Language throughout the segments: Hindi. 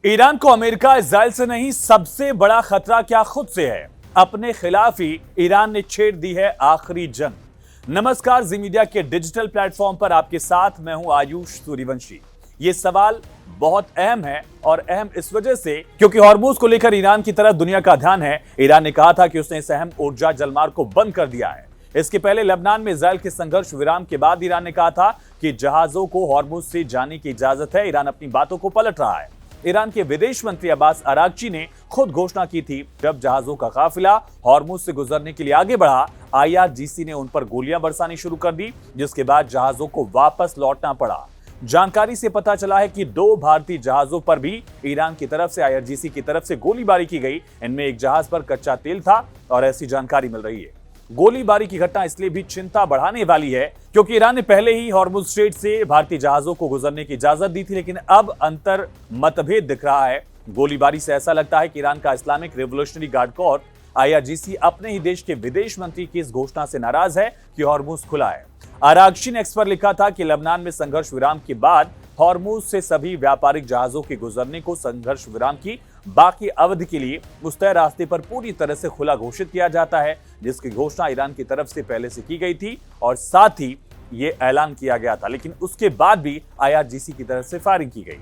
ईरान को अमेरिका इजराइल से नहीं, सबसे बड़ा खतरा क्या खुद से है? अपने खिलाफ ही ईरान ने छेड़ दी है आखिरी जंग। नमस्कार, जी मीडिया के डिजिटल प्लेटफॉर्म पर आपके साथ मैं हूं आयुष सूर्यवंशी। ये सवाल बहुत अहम है और अहम इस वजह से क्योंकि हॉर्मुज को लेकर ईरान की तरफ दुनिया का ध्यान है। ईरान ने कहा था कि उसने इस अहम ऊर्जा जलमार्ग को बंद कर दिया है। इसके पहले लेबनान में इजराइल के संघर्ष विराम के बाद ईरान ने कहा था कि जहाजों को हॉर्मुज से जाने की इजाजत है। ईरान अपनी बातों को पलट रहा है। ईरान के विदेश मंत्री अब्बास अरागची ने खुद घोषणा की थी, जब जहाजों का काफिला हॉर्मुज से गुजरने के लिए आगे बढ़ा, आईआरजीसी ने उन पर गोलियां बरसानी शुरू कर दी, जिसके बाद जहाजों को वापस लौटना पड़ा। जानकारी से पता चला है कि 2 भारतीय जहाजों पर भी ईरान की तरफ से आईआरजीसी की तरफ से गोलीबारी की गई। इनमें एक जहाज पर कच्चा तेल था और ऐसी जानकारी मिल रही है। गोलीबारी की घटना इसलिए भी चिंता बढ़ाने वाली है क्योंकि ईरान ने पहले ही हॉर्मुज स्ट्रेट से भारतीय जहाजों को गुजरने की इजाजत दी थी, लेकिन अब अंतर मतभेद दिख रहा है। गोलीबारी से ऐसा लगता है कि ईरान का Islamic revolutionary guard core IRGC अपने ही देश के विदेश मंत्री की इस घोषणा से नाराज है कि हॉर्मुज खुला है। अरागची ने एक्स पर लिखा था कि लेबनान में संघर्ष विराम के बाद हॉर्मुज से सभी व्यापारिक जहाजों के गुजरने को संघर्ष विराम की बाकी अवधि के लिए उस तय रास्ते पर पूरी तरह से खुला घोषित किया जाता है, जिसकी घोषणा ईरान की तरफ से पहले से की गई थी और साथ ही ये ऐलान किया गया था, लेकिन उसके बाद भी आईआरजीसी की तरफ से फायरिंग की गई।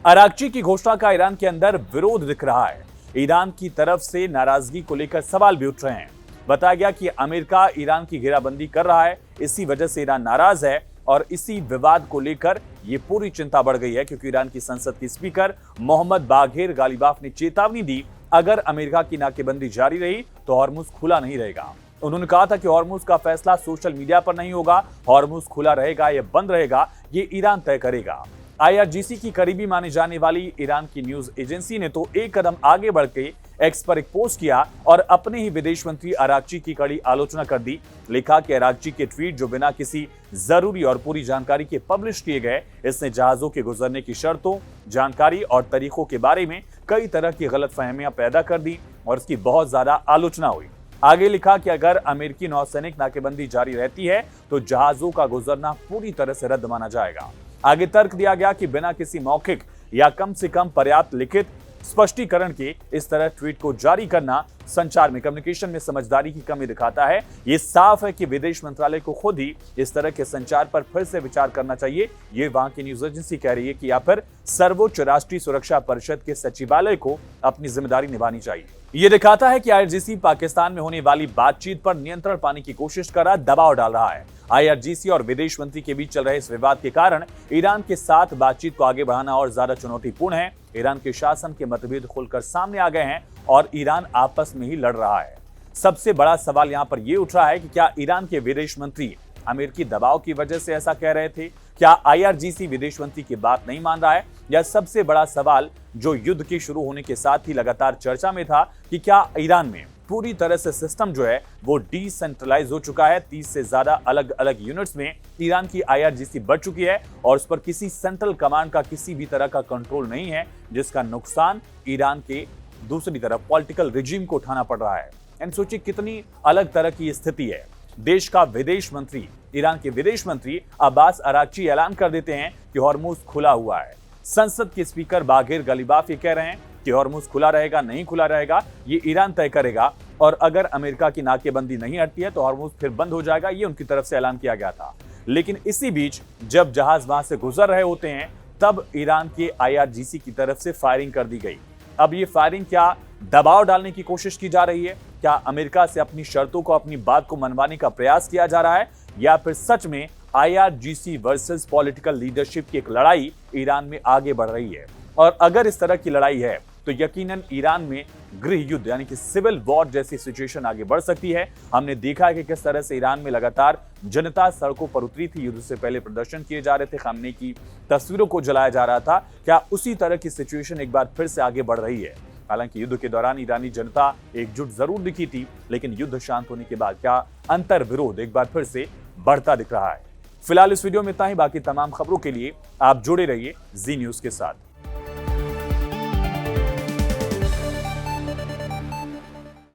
अरागची की घोषणा का ईरान के अंदर विरोध दिख रहा है। ईरान की तरफ से नाराजगी को लेकर सवाल भी उठ रहे हैं। बताया गया कि अमेरिका ईरान की घेराबंदी कर रहा है, इसी वजह से ईरान नाराज है और इसी विवाद को लेकर ये पूरी चिंता बढ़ गई है क्योंकि ईरान की संसद के स्पीकर मोहम्मद बाघेर गालिबाफ ने चेतावनी दी, अगर अमेरिका की नाकेबंदी जारी रही तो हॉर्मुज खुला नहीं रहेगा। उन्होंने कहा था कि हॉर्मुज का फैसला सोशल मीडिया पर नहीं होगा, हॉर्मुज खुला रहेगा या बंद रहेगा ये ईरान तय करेगा। आईआरजीसी की करीबी माने जाने वाली ईरान की न्यूज एजेंसी ने तो एक कदम आगे बढ़ के एक्स पर एक पोस्ट किया और अपने ही विदेश मंत्री अरागची की कड़ी आलोचना कर दी। लिखा कि अरागची के ट्वीट जो बिना किसी जरूरी और पूरी जानकारी के पब्लिश किए गए, इसने जहाजों के गुजरने की शर्तों, जानकारी और तरीकों के बारे में कई तरह की गलतफहमियां पैदा कर दी और इसकी बहुत ज्यादा आलोचना हुई। आगे लिखा कि अगर अमेरिकी नौसैनिक नाकेबंदी जारी रहती है तो जहाजों का गुजरना पूरी तरह से रद्द माना जाएगा। आगे तर्क दिया गया कि बिना किसी मौखिक या कम से कम पर्याप्त लिखित स्पष्टीकरण के इस तरह ट्वीट को जारी करना संचार में, कम्युनिकेशन में समझदारी की कमी दिखाता है। ये साफ है कि विदेश मंत्रालय को खुद ही इस तरह के संचार पर फिर से विचार करना चाहिए। ये वहां की न्यूज एजेंसी कह रही है कि या फिर सर्वोच्च राष्ट्रीय सुरक्षा परिषद के सचिवालय को अपनी जिम्मेदारी निभानी चाहिए। ये दिखाता है कि आईआरजीसी पाकिस्तान में होने वाली बातचीत पर नियंत्रण पाने की कोशिश कर रहा, दबाव डाल रहा है। आईआरजीसी और विदेश मंत्री के बीच चल रहे इस विवाद के कारण ईरान के साथ बातचीत को आगे बढ़ाना और ज्यादा चुनौतीपूर्ण है। ईरान के शासन के मतभेद खुलकर सामने आ गए हैं और ईरान आपस में ही लड़ रहा है। सबसे बड़ा सवाल यहाँ पर यह उठ रहा है कि क्या ईरान के विदेश मंत्री अमेरिकी दबाव की वजह से ऐसा कह रहे थे? क्या आईआरजीसी विदेश मंत्री की बात नहीं मान रहा है? या सबसे बड़ा सवाल जो युद्ध के शुरू होने के साथ ही लगातार चर्चा में था कि क्या ईरान में पूरी तरह से सिस्टम जो है वो डिसेंट्रलाइज हो चुका है? 30 से ज्यादा अलग अलग यूनिट्स में ईरान की आईआरजीसी बढ़ चुकी है और उस पर किसी सेंट्रल कमांड का किसी भी तरह का कंट्रोल नहीं है, जिसका नुकसान ईरान के दूसरी तरफ पॉलिटिकल रिजीम को उठाना पड़ रहा है। एंड सोचिए कितनी अलग तरह की स्थिति है। देश का विदेश मंत्री, ईरान के विदेश मंत्री अब्बास अरागची ऐलान कर देते हैं कि हॉर्मुज खुला हुआ है। संसद के स्पीकर बाघेर गालिबाफ ये कह रहे हैं कि हॉर्मुज खुला रहेगा, नहीं खुला रहेगा ये ईरान तय करेगा और अगर अमेरिका की नाकेबंदी नहीं हटती है तो हॉर्मुज फिर बंद हो जाएगा, ये उनकी तरफ से ऐलान किया गया था। लेकिन इसी बीच जब जहाज वहां से गुजर रहे होते हैं तब ईरान के आईआरजीसी की तरफ से फायरिंग कर दी गई। अब ये फायरिंग क्या दबाव डालने की कोशिश की जा रही है? क्या अमेरिका से अपनी शर्तों को, अपनी बात को मनवाने का प्रयास किया जा रहा है? या फिर सच में आईआरजीसी वर्सेस पॉलिटिकल लीडरशिप की एक लड़ाई ईरान में आगे बढ़ रही है? और अगर इस तरह की लड़ाई है तो यकीनन ईरान में गृह युद्ध यानी कि सिविल वॉर जैसी सिचुएशन आगे बढ़ सकती है। हमने देखा है कि किस तरह से ईरान में लगातार जनता सड़कों पर उतरी थी, युद्ध से पहले प्रदर्शन किए जा रहे थे, खामने की तस्वीरों को जलाया जा रहा था। क्या उसी तरह की सिचुएशन एक बार फिर से आगे बढ़ रही है? हालांकि युद्ध के दौरान ईरानी जनता एकजुट जरूर दिखी थी, लेकिन युद्ध शांत होने के बाद क्या अंतर विरोध एक बार फिर से बढ़ता दिख रहा है? फिलहाल इस वीडियो में इतना ही। बाकी तमाम खबरों के लिए आप जुड़े रहिए जी न्यूज के साथ।